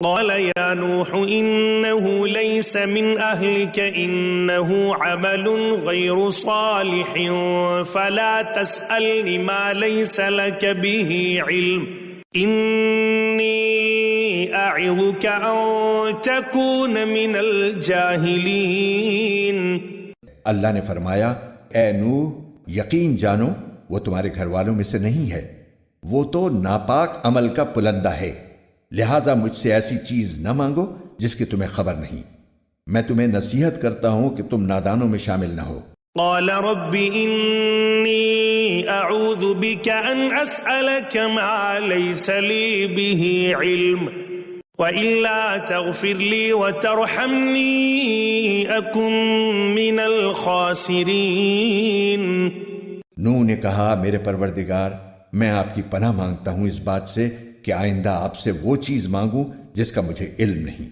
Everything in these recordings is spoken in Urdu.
قال يا نوح إنه ليس من أهلك إنه عمل غير صالح فلا تسألني ما ليس لك به علم إني أعظك أن تكون من الجاهلين۔ اللہ نے فرمایا اے نوح یقین جانو وہ تمہارے گھر والوں میں سے نہیں ہے، وہ تو ناپاک عمل کا پلندہ ہے، لہٰذا مجھ سے ایسی چیز نہ مانگو جس کی تمہیں خبر نہیں، میں تمہیں نصیحت کرتا ہوں کہ تم نادانوں میں شامل نہ ہو۔ قال رب إني أعوذ بك أن أسألك ما ليس لي به علم وإلا تغفر لي وترحمني أكن من الخاسرين۔ نوح نے کہا میرے پروردگار میں آپ کی پناہ مانگتا ہوں اس بات سے کہ آئندہ آپ سے وہ چیز مانگوں جس کا مجھے علم نہیں،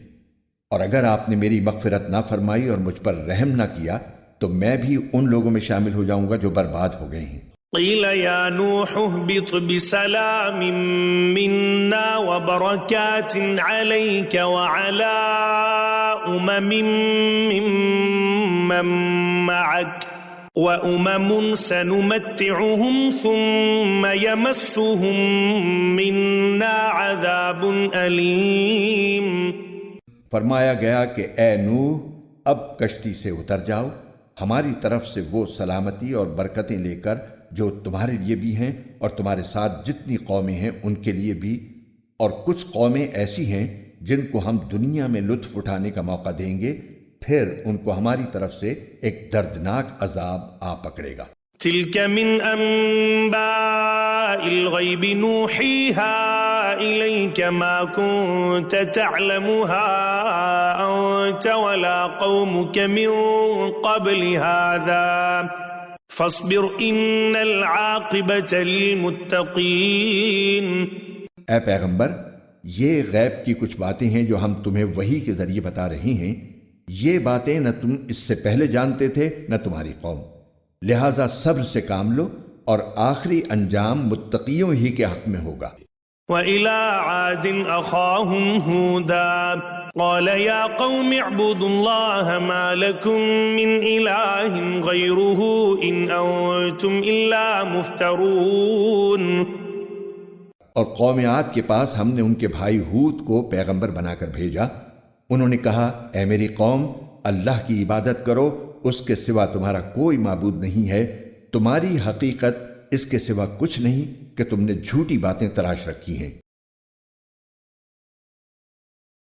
اور اگر آپ نے میری مغفرت نہ فرمائی اور مجھ پر رحم نہ کیا تو میں بھی ان لوگوں میں شامل ہو جاؤں گا جو برباد ہو گئے ہیں۔ قیل یا نوح اهبط بسلام منا وبرکات علیک وعلى ممن معك وأمم سنمتعهم ثم يمسهم منا عذاب أليم۔ فرمایا گیا کہ اے نوح اب کشتی سے اتر جاؤ، ہماری طرف سے وہ سلامتی اور برکتیں لے کر جو تمہارے لیے بھی ہیں اور تمہارے ساتھ جتنی قومیں ہیں ان کے لیے بھی، اور کچھ قومیں ایسی ہیں جن کو ہم دنیا میں لطف اٹھانے کا موقع دیں گے، پھر ان کو ہماری طرف سے ایک دردناک عذاب آ پکڑے گا۔ تلك من انباء الغیب نوحیها الیک ما كنت تعلمها انت ولا قومك من قبل هذا فاصبر ان العاقبۃ للمتقین۔ اے پیغمبر یہ غیب کی کچھ باتیں ہیں جو ہم تمہیں وحی کے ذریعے بتا رہے ہیں، یہ باتیں نہ تم اس سے پہلے جانتے تھے نہ تمہاری قوم، لہٰذا صبر سے کام لو اور آخری انجام متقیوں ہی کے حق میں ہوگا۔ وَإِلَىٰ عَادٍ أَخَاهُمْ هُودًا قَالَ يَا قَوْمِ اعْبُدُوا اللَّهَ مَا لَكُم مِّنْ إِلَٰهٍ غَيْرُهُ إِنْ أَنتُمْ إِلَّا مُفْتَرُونَ۔ اور قوم عاد کے پاس ہم نے ان کے بھائی ہود کو پیغمبر بنا کر بھیجا، انہوں نے کہا اے میری قوم اللہ کی عبادت کرو، اس کے سوا تمہارا کوئی معبود نہیں ہے، تمہاری حقیقت اس کے سوا کچھ نہیں کہ تم نے جھوٹی باتیں تراش رکھی ہیں۔